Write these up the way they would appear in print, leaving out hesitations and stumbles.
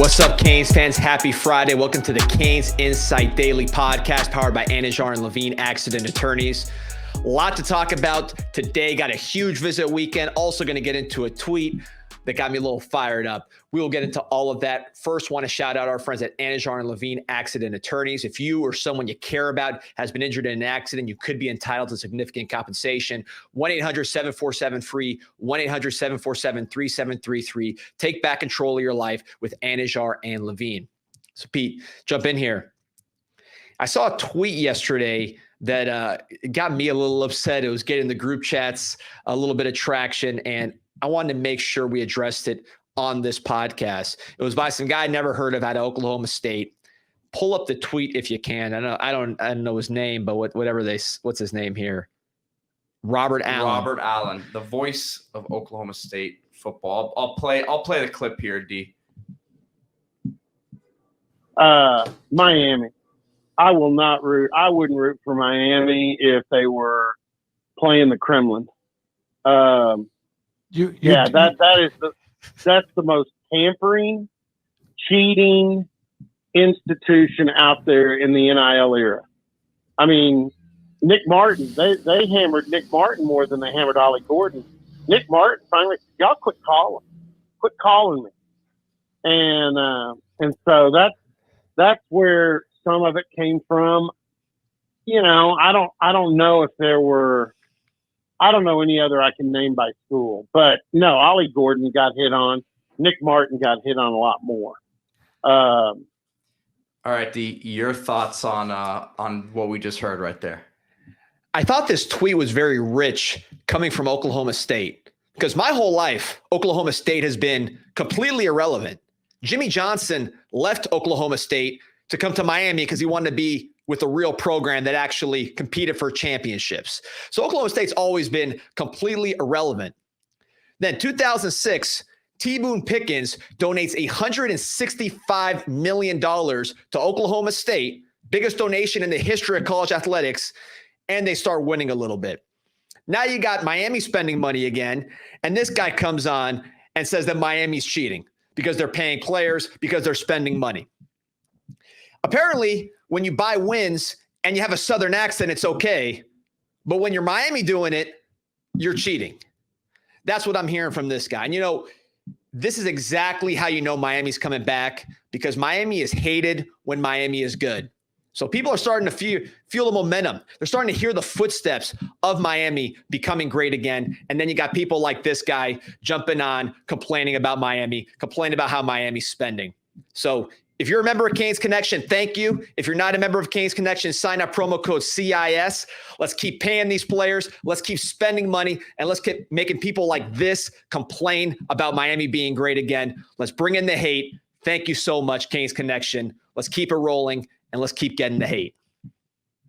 What's up, Canes fans? Happy Friday. Welcome to the Canes Insight Daily Podcast powered by Anijar and Levine Accident Attorneys. A lot to talk about today. Got a huge visit weekend. Also going to get into a tweet that got me a little fired up. We will get into all of that. First, want to shout out our friends at Anijar and Levine Accident Attorneys. If you or someone you care about has been injured in an accident, you could be entitled to significant compensation. 1-800-747-FREE, 1-800-747-3733. Take back control of your life with Anijar and Levine. So, Pete, jump in here. I saw a tweet yesterday that got me a little upset. It was getting the group chats a little bit of traction, and I wanted to make sure we addressed it on this podcast. It was by some guy I never heard of out of Oklahoma State. Pull up the tweet if you can. I don't know his name, but what's his name here? Robert Allen. Robert Allen, the voice of Oklahoma State football. I'll play the clip here, D. Miami. I wouldn't root for Miami if they were playing the Kremlin. That's the most tampering, cheating institution out there in the NIL era. I mean, Nick Martin, they hammered Nick Martin more than they hammered Ollie Gordon. Nick Martin finally, y'all quit calling me. And so that's where some of it came from. You know, I don't know if there were, I don't know any other I can name by school, but no, Ollie Gordon got hit on. Nick Martin got hit on a lot more. All right, D, your thoughts on what we just heard right there. I thought this tweet was very rich coming from Oklahoma State because my whole life, Oklahoma State has been completely irrelevant. Jimmy Johnson left Oklahoma State to come to Miami because he wanted to be with a real program that actually competed for championships. So Oklahoma State's always been completely irrelevant. Then 2006, T. Boone Pickens donates $165 million to Oklahoma State, biggest donation in the history of college athletics, and they start winning a little bit. Now you got Miami spending money again, and this guy comes on and says that Miami's cheating because they're paying players, because they're spending money. Apparently, when you buy wins and you have a Southern accent, it's okay. But when you're Miami doing it, you're cheating. That's what I'm hearing from this guy. And, you know, this is exactly how you know Miami's coming back, because Miami is hated when Miami is good. So people are starting to feel the momentum. They're starting to hear the footsteps of Miami becoming great again. And then you got people like this guy jumping on, complaining about Miami, complaining about how Miami's spending. So if you're a member of Canes Connection, thank you. If you're not a member of Canes Connection, sign up promo code CIS. Let's keep paying these players. Let's keep spending money, and let's keep making people like this complain about Miami being great again. Let's bring in the hate. Thank you so much, Canes Connection. Let's keep it rolling, and let's keep getting the hate.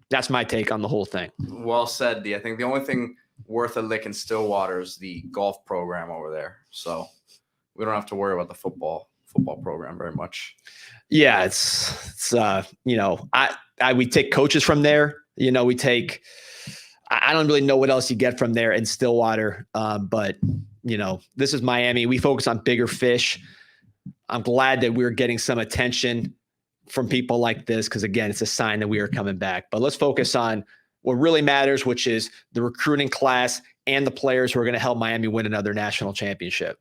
That's my take on the whole thing. Well said, D. I think the only thing worth a lick in Stillwater is the golf program over there. So we don't have to worry about the football program very much. Yeah, it's you know, we take coaches from there. You know, I don't really know what else you get from there in Stillwater. But you know, this is Miami. We focus on bigger fish. I'm glad that we're getting some attention from people like this, because again, it's a sign that we are coming back. But let's focus on what really matters, which is the recruiting class and the players who are going to help Miami win another national championship.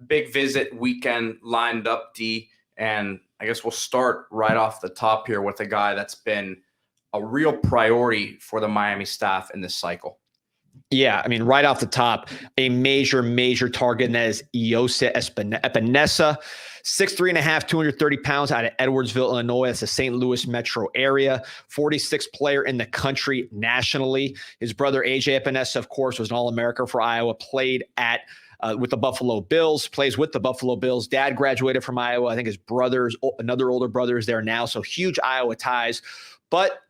Big visit weekend lined up, D, and I guess we'll start right off the top here with a guy that's been a real priority for the Miami staff in this cycle. Yeah, I mean, right off the top, a major target, and that is Iosa Epinesa, 6'3.5", 230 pounds, out of Edwardsville, Illinois. That's the St. Louis metro area. 46th player in the country nationally. His brother, AJ Epinesa, of course, was an All-America for Iowa, played with the Buffalo Bills, plays with the Buffalo Bills. Dad graduated from Iowa. I think his another older brother is there now. So huge Iowa ties. But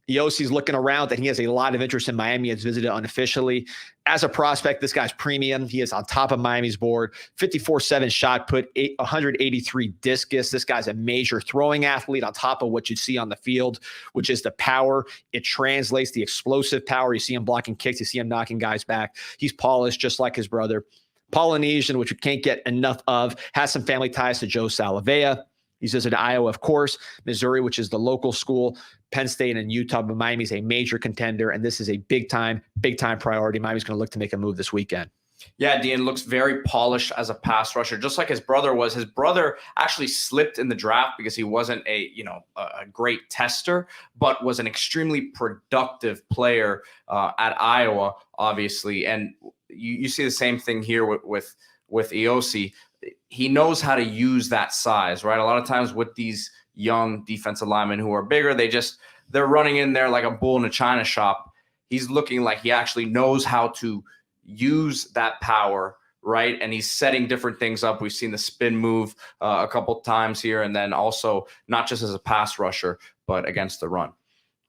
Iosi's looking around, that he has a lot of interest in Miami. Has visited unofficially. As a prospect, this guy's premium. He is on top of Miami's board. 54.7 shot put, 183 discus. This guy's a major throwing athlete on top of what you see on the field, which is the power. It translates the explosive power. You see him blocking kicks. You see him knocking guys back. He's polished just like his brother. Polynesian, which you can't get enough of, has some family ties to Joe Salavea. He's visited Iowa, of course, Missouri, which is the local school, Penn State and Utah, but Miami's a major contender, and this is a big time priority. Miami's going to look to make a move this weekend. Yeah, Dean looks very polished as a pass rusher, just like his brother was. His brother actually slipped in the draft because he wasn't a great tester, but was an extremely productive player at Iowa, obviously. And you see the same thing here with Eosi. He knows how to use that size, right? A lot of times with these young defensive linemen who are bigger, they're running in there like a bull in a china shop. He's looking like he actually knows how to use that power, right? And he's setting different things up. We've seen the spin move a couple times here, and then also not just as a pass rusher, but against the run.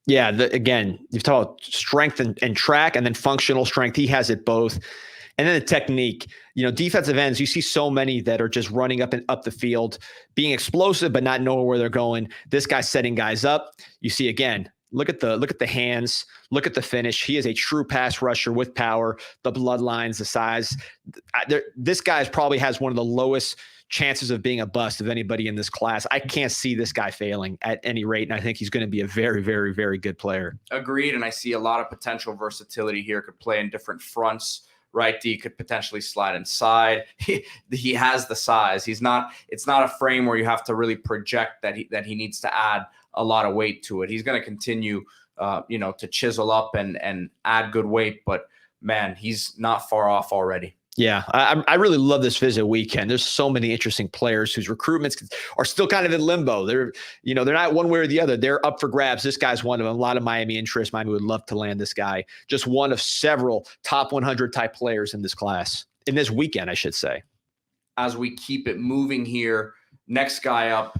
Yeah, again, you've talked about strength and track, and then functional strength. He has it both. And then the technique, defensive ends, you see so many that are just running up the field, being explosive, but not knowing where they're going. This guy's setting guys up. You see, again, look at the hands, look at the finish. He is a true pass rusher with power, the bloodlines, the size. This guy probably has one of the lowest chances of being a bust of anybody in this class. I can't see this guy failing at any rate, and I think he's going to be a very, very, very good player. Agreed, and I see a lot of potential versatility here. Could play in different fronts. Right, D could potentially slide inside. He has the size. It's not a frame where you have to really project that he needs to add a lot of weight to it. He's going to continue, to chisel up and add good weight. But man, he's not far off already. Yeah, I really love this visit weekend. There's so many interesting players whose recruitments are still kind of in limbo. They're not one way or the other. They're up for grabs. This guy's one of them. A lot of Miami interest. Miami would love to land this guy. Just one of several top 100 type players in this class, in this weekend, I should say. As we keep it moving here, next guy up,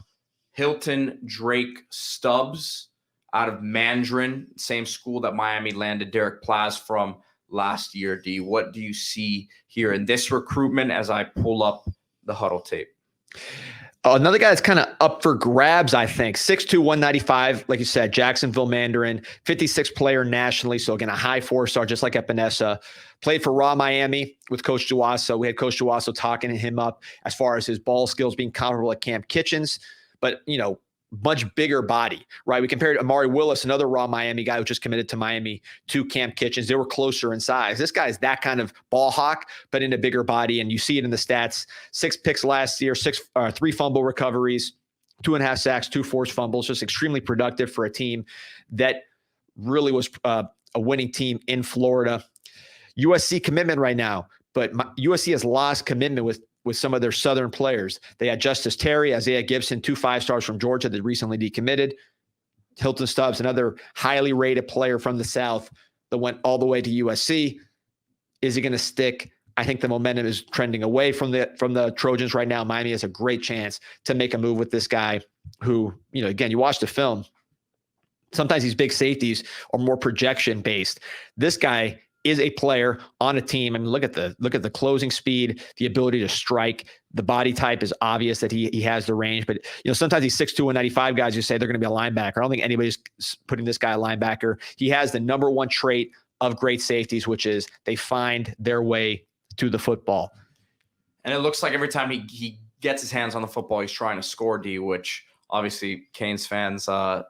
Hilton Drake Stubbs out of Mandarin, same school that Miami landed Derek Plaz from last year. D, what do you see here in this recruitment as I pull up the huddle tape? Another guy that's kind of up for grabs, I think. 6'2", 195, like you said, Jacksonville Mandarin, 56 player nationally. So again, a high 4-star, just like Epinesa. Played for Raw Miami with Coach Duaso. We had Coach Duaso talking to him up as far as his ball skills being comparable at Camp Kitchens, but much bigger body, right? We compared Amari Willis, another Raw Miami guy who just committed to Miami, to Camp Kitchens. They were closer in size. This guy is that kind of ball hawk, but in a bigger body. And you see it in the stats. 6 picks last year, 3 fumble recoveries, 2.5 sacks, 2 forced fumbles, just extremely productive for a team that really was a winning team in Florida. USC commitment right now, but USC has lost commitment with some of their Southern players. They had Justice Terry, Isaiah Gibson, 2 5-stars from Georgia that recently decommitted. Hilton Stubbs, another highly rated player from the South that went all the way to USC. Is he going to stick? I think the momentum is trending away from the Trojans right now. Miami has a great chance to make a move with this guy who, again, you watch the film. Sometimes these big safeties are more projection based. This guy is a player on a team. I mean, look at the closing speed, the ability to strike. The body type is obvious that he has the range, but sometimes these 6'2", 195 guys, you say they're going to be a linebacker. I don't think anybody's putting this guy a linebacker. He has the number one trait of great safeties, which is they find their way to the football. And it looks like every time he gets his hands on the football, he's trying to score, D, which obviously Canes fans, the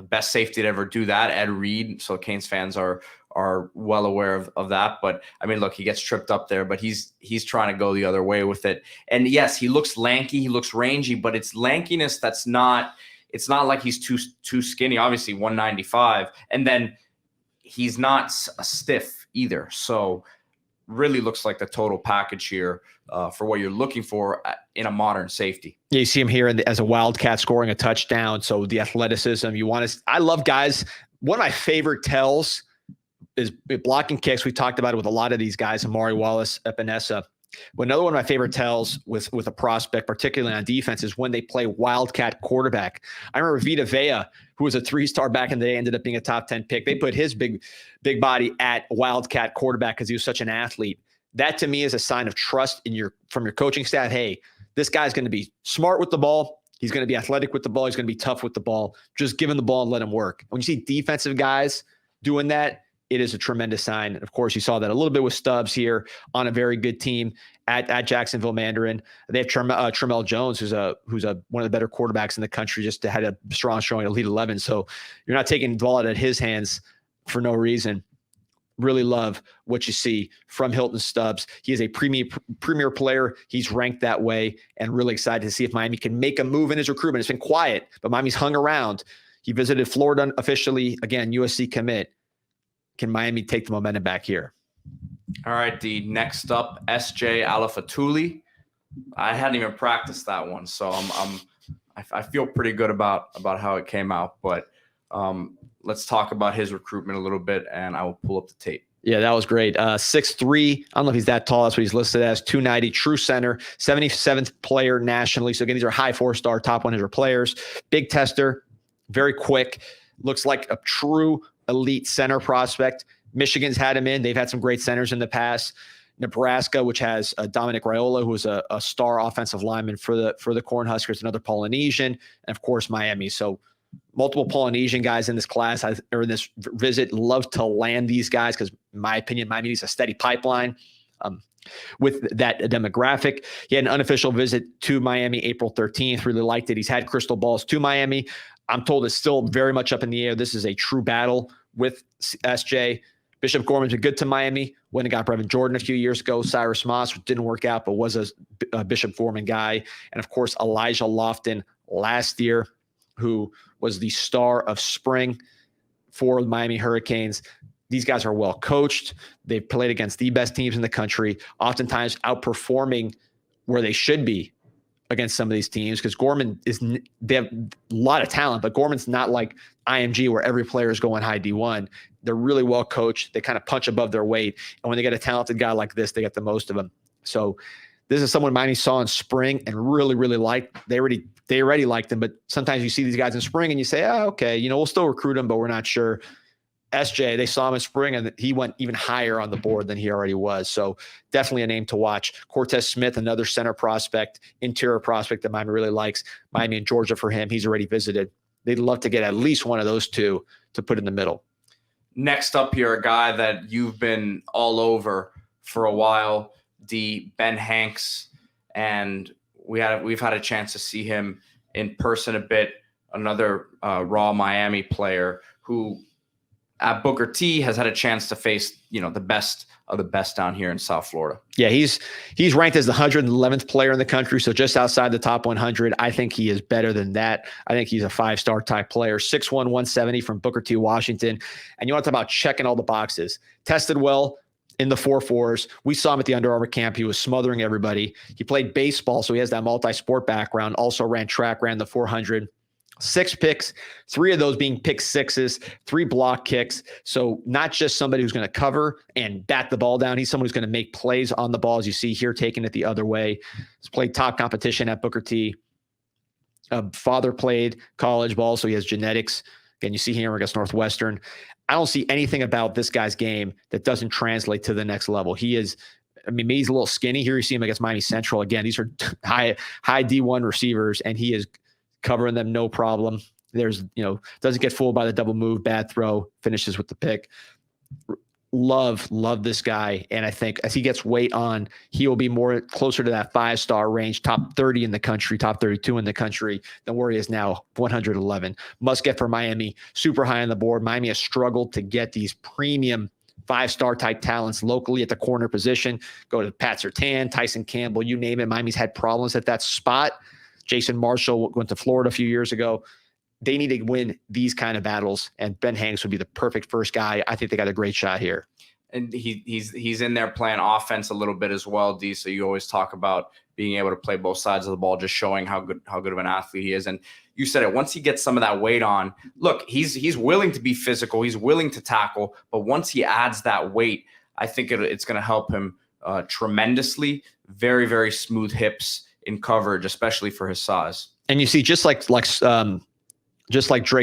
best safety to ever do that, Ed Reed. So Canes fans are well aware of that. But I mean, look, he gets tripped up there, but he's trying to go the other way with it. And yes, he looks lanky, he looks rangy, but it's lankiness it's not like he's too skinny, obviously 195. And then he's not stiff either. So really looks like the total package here for what you're looking for in a modern safety. Yeah, you see him here as a Wildcat scoring a touchdown. So the athleticism I love guys. One of my favorite tells is blocking kicks. We talked about it with a lot of these guys, Amari Wallace, Epinesa. But another one of my favorite tells with a prospect, particularly on defense, is when they play Wildcat quarterback. I remember Vita Vea, who was a 3-star back in the day, ended up being a top 10 pick. They put his big body at Wildcat quarterback because he was such an athlete. That to me is a sign of trust from your coaching staff. Hey, this guy's going to be smart with the ball. He's going to be athletic with the ball. He's going to be tough with the ball. Just give him the ball and let him work. When you see defensive guys doing that, it is a tremendous sign. And of course, you saw that a little bit with Stubbs here on a very good team at Jacksonville Mandarin. They have Tramel Jones, who's one of the better quarterbacks in the country, just had a strong showing, Elite 11. So you're not taking the ball out of his hands for no reason. Really love what you see from Hilton Stubbs. He is a premier player. He's ranked that way, and really excited to see if Miami can make a move in his recruitment. It's been quiet, but Miami's hung around. He visited Florida officially. Again, USC commit. Can Miami take the momentum back here? All right, D. Next up, S.J. Alafatuli. I hadn't even practiced that one, so I feel pretty good about how it came out. But let's talk about his recruitment a little bit, and I will pull up the tape. Yeah, that was great. 6'3". I don't know if he's that tall. That's what he's listed as. 290, true center, 77th player nationally. So again, these are high 4-star, top 100 players. Big tester, very quick. Looks like a true elite center prospect. Michigan's had him in. They've had some great centers in the past. Nebraska, which has Dominic Raiola, who is a star offensive lineman for the Cornhuskers, another Polynesian, and of course Miami. So multiple Polynesian guys in this class or in this visit. Love to land these guys because, in my opinion, Miami needs a steady pipeline with that demographic. He had an unofficial visit to Miami April 13th. Really liked it. He's had crystal balls to Miami. I'm told it's still very much up in the air. This is a true battle with SJ. Bishop Gorman's been good to Miami. Went and got Brevin Jordan a few years ago. Cyrus Moss didn't work out, but was a Bishop Gorman guy. And, of course, Elijah Lofton last year, who was the star of spring for the Miami Hurricanes. These guys are well coached. They've played against the best teams in the country, oftentimes outperforming where they should be against some of these teams, because they have a lot of talent, but Gorman's not like IMG where every player is going high D1. They're really well coached. They kind of punch above their weight. And when they get a talented guy like this, they get the most of them. So this is someone Miami saw in spring and really, really liked. They already liked him, but sometimes you see these guys in spring and you say, oh, okay, we'll still recruit him, but we're not sure. SJ, they saw him in spring and he went even higher on the board than he already was. So definitely a name to watch. Cortez Smith, another center prospect, interior prospect that Miami really likes. Miami and Georgia for him. He's already visited. They'd love to get at least one of those two to put in the middle. Next up here, a guy that you've been all over for a while, Ben Hanks, and we've had a chance to see him in person a bit. Another raw Miami player who at Booker T has had a chance to face the best of the best down here in South Florida. Yeah, he's ranked as the 111th player in the country, so just outside the top 100. I think he is better than that. I think he's a 5-star type player. 6'1", 170 from Booker T, Washington. And you want to talk about checking all the boxes. Tested well in the 4.4s. We saw him at the Under Armour camp. He was smothering everybody. He played baseball, so he has that multi-sport background. Also ran track, ran the 400. 6 picks, 3 of those being pick sixes, 3 block kicks. So not just somebody who's going to cover and bat the ball down. He's someone who's going to make plays on the ball, as you see here, taking it the other way. He's played top competition at Booker T. Father played college ball, so he has genetics. Again, you see here against Northwestern. I don't see anything about this guy's game that doesn't translate to the next level. Maybe he's a little skinny. Here you see him against Miami Central. Again, these are high D1 receivers, and he is covering them no problem. Doesn't get fooled by the double move, bad throw, finishes with the pick. Love this guy. And I think as he gets weight on, he will be more closer to that 5-star range, top 30 in the country, top 32 in the country than where he is now, 111. Must get for Miami, super high on the board. Miami has struggled to get these premium 5-star type talents locally at the corner position. Go to Pat Surtain, Tyson Campbell, you name it. Miami's had problems at that spot. Jason Marshall went to Florida a few years ago. They need to win these kind of battles, and Ben Hanks would be the perfect first guy. I think they got a great shot here. And he's in there playing offense a little bit as well, D. So you always talk about being able to play both sides of the ball, just showing how good of an athlete he is. And you said it, once he gets some of that weight on, look, he's willing to be physical, he's willing to tackle, but once he adds that weight, I think it's going to help him tremendously. Very, very smooth hips in coverage, especially for his size. And you see, just like Drake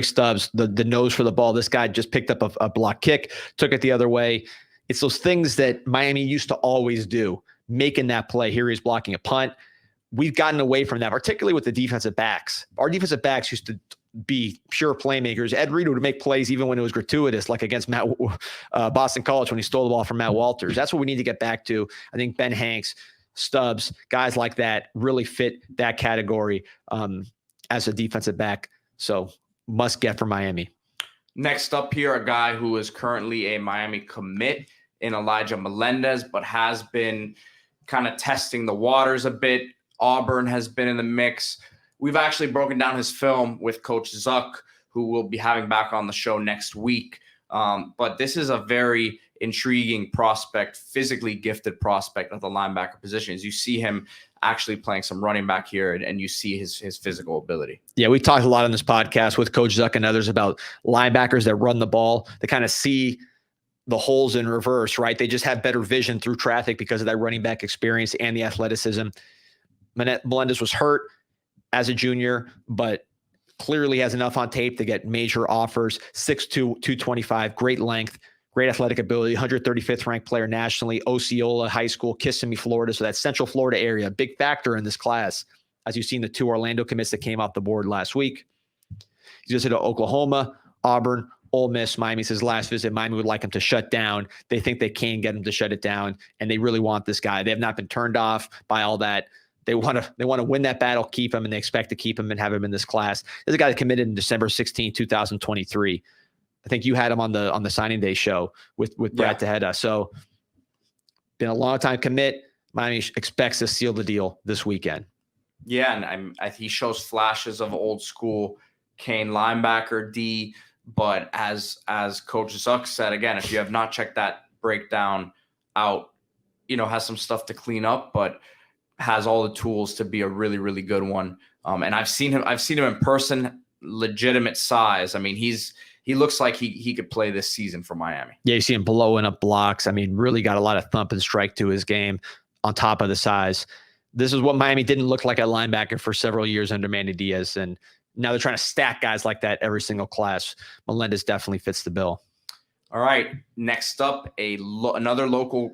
Stubbs, the nose for the ball, this guy just picked up a block kick, took it the other way. It's those things that Miami used to always do, making that play. Here he's blocking a punt. We've gotten away from that, particularly with the defensive backs. Our defensive backs used to be pure playmakers. Ed Reed would make plays even when it was gratuitous, like against Boston College when he stole the ball from Matt Walters. That's what we need to get back to. I think Ben Hanks, Stubbs, guys like that really fit that category as a defensive back. So must get for Miami. Next up here, a guy who is currently a Miami commit in Elijah Melendez, but has been kind of testing the waters a bit. Auburn has been in the mix. We've actually broken down his film with Coach Zuck, who we'll be having back on the show next week. But this is a very intriguing prospect, physically gifted prospect at the linebacker position. As you see him actually playing some running back here, and you see his physical ability. Yeah, we talked a lot on this podcast with Coach Zuck and others about linebackers that run the ball. They kind of see the holes in reverse, right? They just have better vision through traffic because of that running back experience and the athleticism. Melendez was hurt as a junior, but clearly has enough on tape to get major offers. 6'2", 225, great length, great athletic ability, 135th ranked player nationally, Osceola High School, Kissimmee, Florida. So that Central Florida area, big factor in this class, as you've seen the 2 Orlando commits that came off the board last week. He's visited Oklahoma, Auburn, Ole Miss. Miami's his last visit. Miami would like him to shut down. They think they can get him to shut it down, and they really want this guy. They have not been turned off by all that. They want to win that battle, keep him, and they expect to keep him and have him in this class. There's a guy that committed in December 16, 2023. I think you had him on the signing day show with Brad Tejeda. So been a long time commit. Miami expects to seal the deal this weekend. Yeah, and he shows flashes of old school Cane linebacker D. But as Coach Zuck said, again, if you have not checked that breakdown out, has some stuff to clean up, but has all the tools to be a really, really good one. And I've seen him in person, legitimate size. I mean, he looks like he could play this season for Miami. Yeah, you see him blowing up blocks. I mean, really got a lot of thump and strike to his game on top of the size. This is what Miami didn't look like at linebacker for several years under Manny Diaz. And now they're trying to stack guys like that every single class. Melendez definitely fits the bill. All right. Next up, another local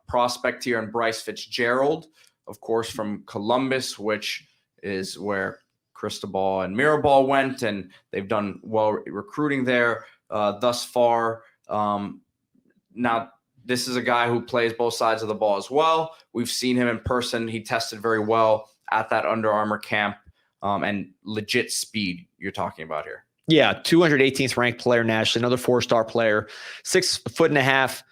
prospect here in Bryce Fitzgerald, of course, from Columbus, which is where Cristobal and Mirabal went, and they've done well recruiting there thus far. Now, this is a guy who plays both sides of the ball as well. We've seen him in person. He tested very well at that Under Armour camp, and legit speed you're talking about here. Yeah, 218th ranked player nationally, another 4-star player, 6'1",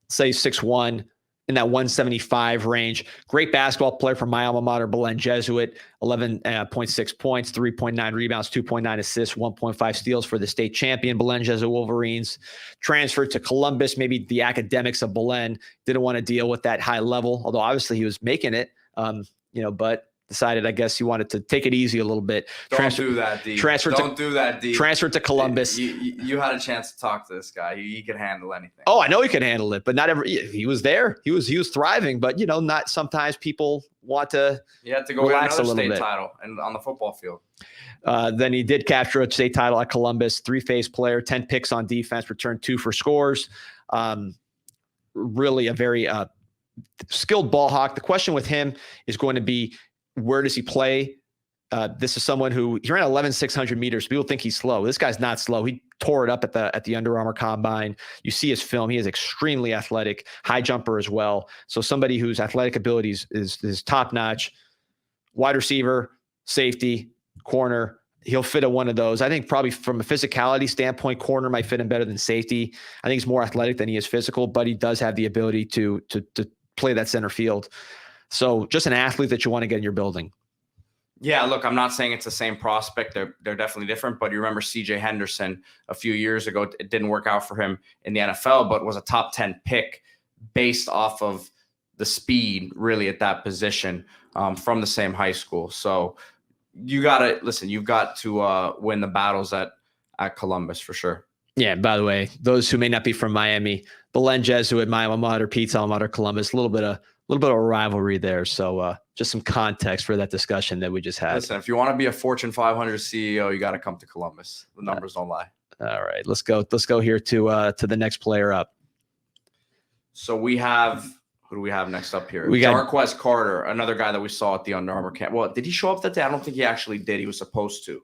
say 6'1", in that 175 range. Great basketball player from my alma mater, Belen Jesuit, 11.6 points, 3.9 rebounds, 2.9 assists, 1.5 steals for the state champion Belen Jesuit Wolverines. Transferred to Columbus. Maybe the academics of Belen didn't want to deal with that high level, although obviously he was making it, but decided, I guess, he wanted to take it easy a little bit. Don't do that, D. Don't do that, D. Transferred to Columbus. You had a chance to talk to this guy. He could handle anything. Oh, I know he could handle it, but not every. He was there. He was thriving, but not sometimes people want to. You had to go relax get another a little state bit. title and on the football field. Then he did capture a state title at Columbus. 3-phase player, 10 picks on defense, returned 2 for scores. Really a very skilled ball hawk. The question with him is going to be, where does he play? This is someone who he ran 11,600 meters. People think he's slow. This guy's not slow. He tore it up at the Under Armour Combine. You see his film. He is extremely athletic, high jumper as well. So somebody whose athletic abilities is top notch. Wide receiver, safety, corner. He'll fit at one of those. I think probably from a physicality standpoint, corner might fit him better than safety. I think he's more athletic than he is physical, but he does have the ability to play that center field. So just an athlete that you want to get in your building. Yeah, look, I'm not saying it's the same prospect. They're definitely different. But you remember C.J. Henderson a few years ago. It didn't work out for him in the NFL, but was a top 10 pick based off of the speed really at that position from the same high school. So you got to listen. You've got to win the battles at Columbus for sure. Yeah. By the way, those who may not be from Miami, Belen Jesuit, my alma mater, Pete's alma mater, Columbus, a little bit of a rivalry there. So just some context for that discussion that we just had. Listen, if you want to be a Fortune 500 CEO, you got to come to Columbus. The numbers don't lie. All right, let's go here to the next player up. So we have, who do we have next up here? We got Jarquez Carter, another guy that we saw at the Under Armour camp. Well, did he show up that day? I don't think he actually did. He was supposed to.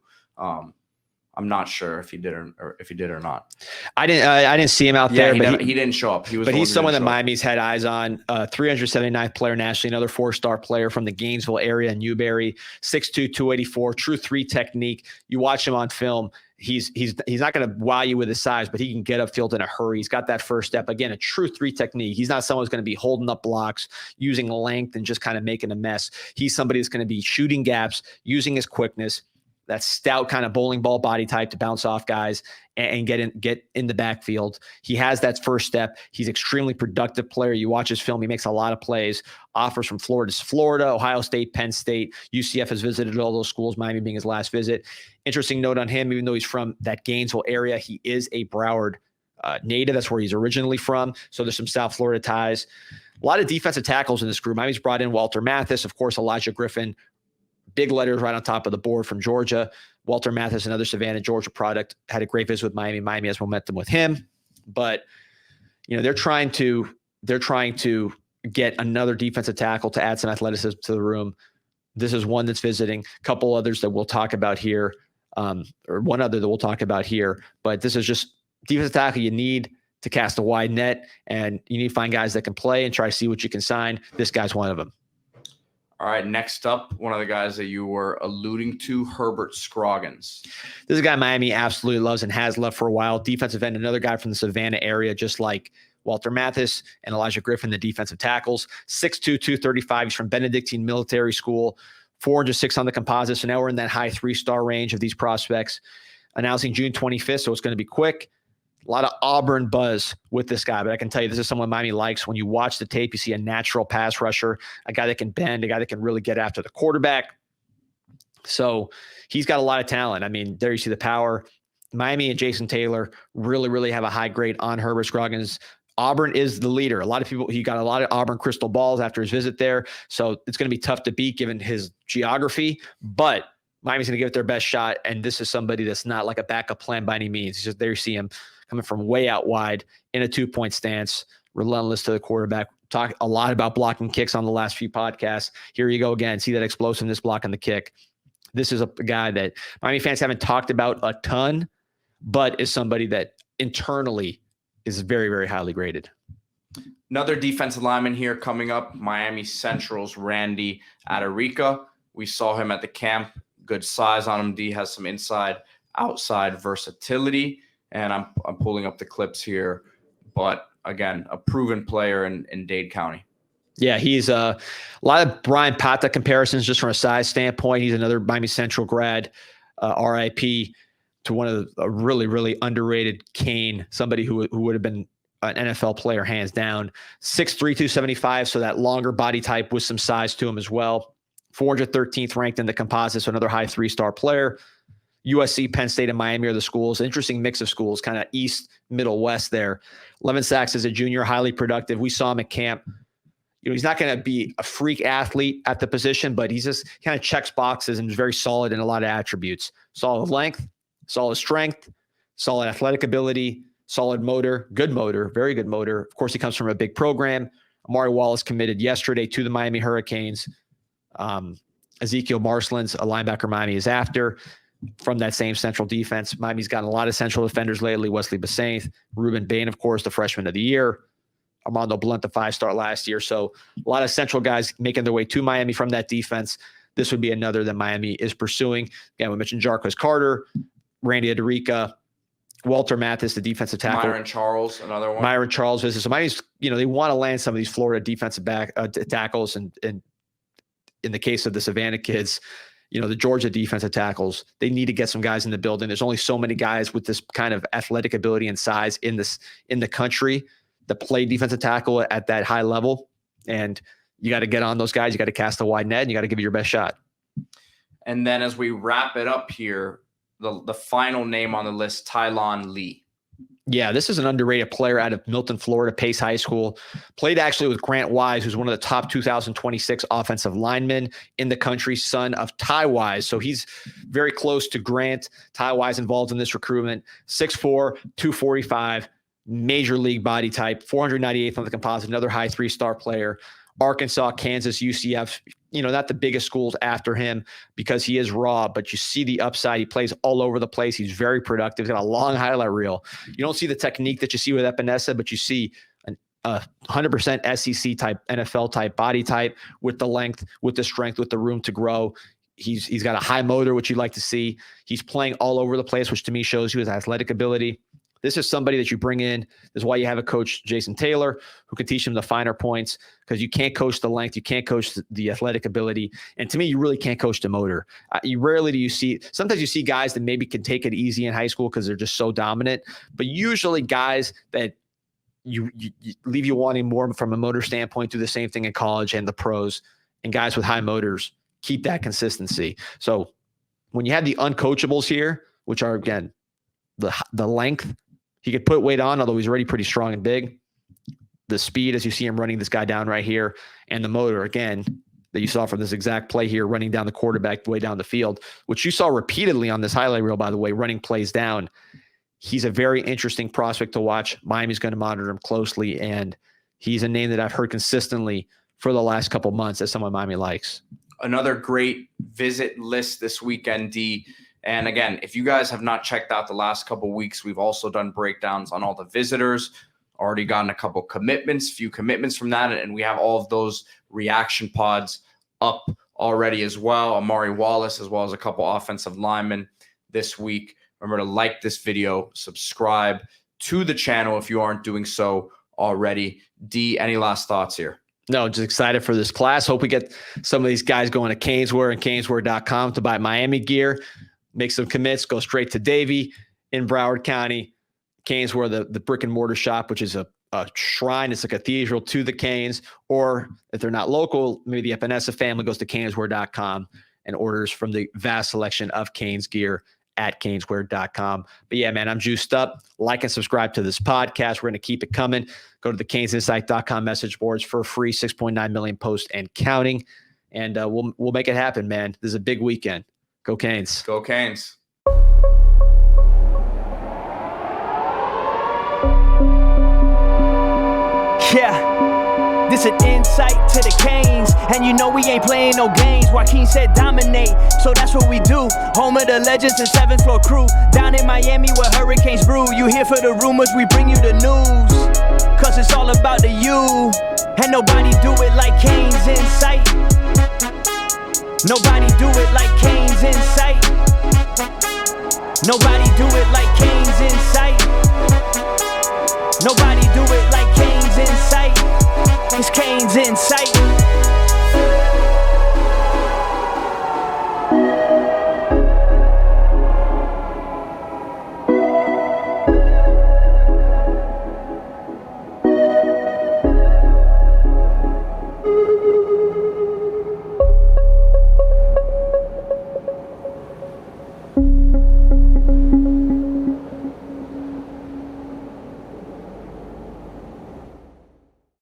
I'm not sure if he did or not. I didn't see him out there, but he didn't show up. He's someone that Miami's had eyes on. 379th player nationally, another 4-star player from the Gainesville area in Newberry, 6'2", 284, true 3 technique. You watch him on film. He's not going to wow you with his size, but he can get upfield in a hurry. He's got that first step. Again, a true 3 technique. He's not someone who's going to be holding up blocks, using length, and just kind of making a mess. He's somebody that's going to be shooting gaps, using his quickness, that stout kind of bowling ball body type to bounce off guys and get in the backfield. He has that first step. He's extremely productive player. You watch his film, he makes a lot of plays. Offers from Florida to Florida, Ohio State, Penn State. UCF has visited all those schools, Miami being his last visit. Interesting note on him, even though he's from that Gainesville area, he is a Broward native. That's where he's originally from. So there's some South Florida ties. A lot of defensive tackles in this group. Miami's brought in Walter Mathis, of course, Elijah Griffin. Big letters right on top of the board from Georgia. Walter Mathis, another Savannah, Georgia product, had a great visit with Miami. Miami has momentum with him, but they're trying to get another defensive tackle to add some athleticism to the room. This is one that's visiting. A couple others that we'll talk about here, or one other that we'll talk about here. But this is just defensive tackle you need to cast a wide net, and you need to find guys that can play and try to see what you can sign. This guy's one of them. All right, next up, one of the guys that you were alluding to, Herbert Scroggins. This is a guy Miami absolutely loves and has loved for a while. Defensive end, another guy from the Savannah area, just like Walter Mathis and Elijah Griffin, the defensive tackles. 6'2", 235. He's from Benedictine Military School, 406 on the composite. So now we're in that high 3-star range of these prospects. Announcing June 25th, so it's going to be quick. A lot of Auburn buzz with this guy, but I can tell you this is someone Miami likes. When you watch the tape, you see a natural pass rusher, a guy that can bend, a guy that can really get after the quarterback. So he's got a lot of talent. I mean, there you see the power. Miami and Jason Taylor really, really have a high grade on Herbert Scroggins. Auburn is the leader. A lot of people, he got a lot of Auburn crystal balls after his visit there. So it's going to be tough to beat given his geography, but Miami's going to give it their best shot. And this is somebody that's not like a backup plan by any means. It's just there you see him coming from way out wide in a 2-point stance, relentless to the quarterback. Talk a lot about blocking kicks on the last few podcasts. Here you go again. See that explosiveness blocking the kick. This is a guy that Miami fans haven't talked about a ton, but is somebody that internally is very, very highly graded. Another defensive lineman here coming up, Miami Central's Randy Adarica. We saw him at the camp. Good size on him. D has some inside, outside versatility. And I'm pulling up the clips here. But, again, a proven player in Dade County. Yeah, he's a lot of Brian Pata comparisons just from a size standpoint. He's another Miami Central grad, RIP, to one of a really, really underrated Cane, somebody who would have been an NFL player hands down. 6'3", 275, so that longer body type with some size to him as well. 413th ranked in the composite, so another high 3-star player. USC, Penn State, and Miami are the schools. Interesting mix of schools, kind of east, middle, west there. 11 sacks as a junior, highly productive. We saw him at camp. He's not going to be a freak athlete at the position, but he's just kind of checks boxes and is very solid in a lot of attributes. Solid length, solid strength, solid athletic ability, solid motor, good motor, very good motor. Of course, he comes from a big program. Amari Wallace committed yesterday to the Miami Hurricanes. Ezekiel Marsland's a linebacker Miami is after. From that same central defense. Miami's gotten a lot of central defenders lately. Wesley Basaint, Ruben Bain, of course, the freshman of the year. Armando Blunt, the 5-star last year. So a lot of central guys making their way to Miami from that defense. This would be another that Miami is pursuing. Again, we mentioned Jarquez Carter, Randy Adarica, Walter Mathis, the defensive tackle. Myron Charles, another one. Myron Charles visits. So Miami's, they want to land some of these Florida defensive back tackles. And in the case of the Savannah kids, the Georgia defensive tackles, they need to get some guys in the building. There's only so many guys with this kind of athletic ability and size in the country that play defensive tackle at that high level. And you got to get on those guys. You got to cast a wide net and you got to give it your best shot. And then as we wrap it up here, the final name on the list, Tylon Lee. Yeah, this is an underrated player out of Milton, Florida, Pace High School. Played actually with Grant Wise, who's one of the top 2026 offensive linemen in the country, son of Ty Wise. So he's very close to Grant. Ty Wise involved in this recruitment. 6'4", 245, major league body type, 498th on the composite, another high 3-star player. Arkansas, Kansas, UCF, not the biggest schools after him because he is raw, but you see the upside. He plays all over the place. He's very productive. He's got a long highlight reel. You don't see the technique that you see with Epinesa, but you see a 100% SEC type, NFL type body type with the length, with the strength, with the room to grow. He's got a high motor, which you'd like to see. He's playing all over the place, which to me shows you his athletic ability. This is somebody that you bring in. This is why you have a coach, Jason Taylor, who can teach him the finer points, because you can't coach the length. You can't coach the athletic ability. And to me, you really can't coach the motor. You rarely do you see – sometimes you see guys that maybe can take it easy in high school because they're just so dominant. But usually guys that you leave you wanting more from a motor standpoint do the same thing in college and the pros. And guys with high motors keep that consistency. So when you have the uncoachables here, which are, again, the length – he could put weight on, although he's already pretty strong and big. The speed, as you see him running this guy down right here, and the motor, again, that you saw from this exact play here, running down the quarterback way down the field, which you saw repeatedly on this highlight reel, by the way, running plays down. He's a very interesting prospect to watch. Miami's going to monitor him closely, and he's a name that I've heard consistently for the last couple months as someone Miami likes. Another great visit list this weekend, D. And again, if you guys have not checked out the last couple of weeks, we've also done breakdowns on all the visitors, already gotten a couple few commitments from that. And we have all of those reaction pods up already as well. Amari Wallace, as well as a couple offensive linemen this week. Remember to like this video, subscribe to the channel if you aren't doing so already. D, any last thoughts here? No, just excited for this class. Hope we get some of these guys going to Caneswear and caneswear.com to buy Miami gear. Make some commits, go straight to Davie in Broward County. Caneswear, the brick and mortar shop, which is a shrine. It's a cathedral to the Canes. Or if they're not local, maybe the Epinesa family goes to caneswear.com and orders from the vast selection of Canes gear at caneswear.com. But yeah, man, I'm juiced up. Like and subscribe to this podcast. We're going to keep it coming. Go to the CanesInsight.com message boards for free, 6.9 million posts and counting. And we'll make it happen, man. This is a big weekend. Go Canes. Go Canes. Yeah, this an insight to the Canes, and you know we ain't playing no games. Joaquin said dominate, so that's what we do. Home of the legends and 7th floor crew, down in Miami where hurricanes brew. You here for the rumors, we bring you the news, cause it's all about the you, and nobody do it like CanesInSight. Nobody do it like CanesInSight. Nobody do it like CanesInSight. Nobody do it like CanesInSight.